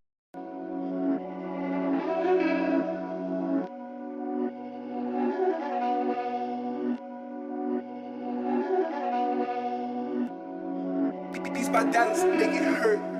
These my dance make it hurt.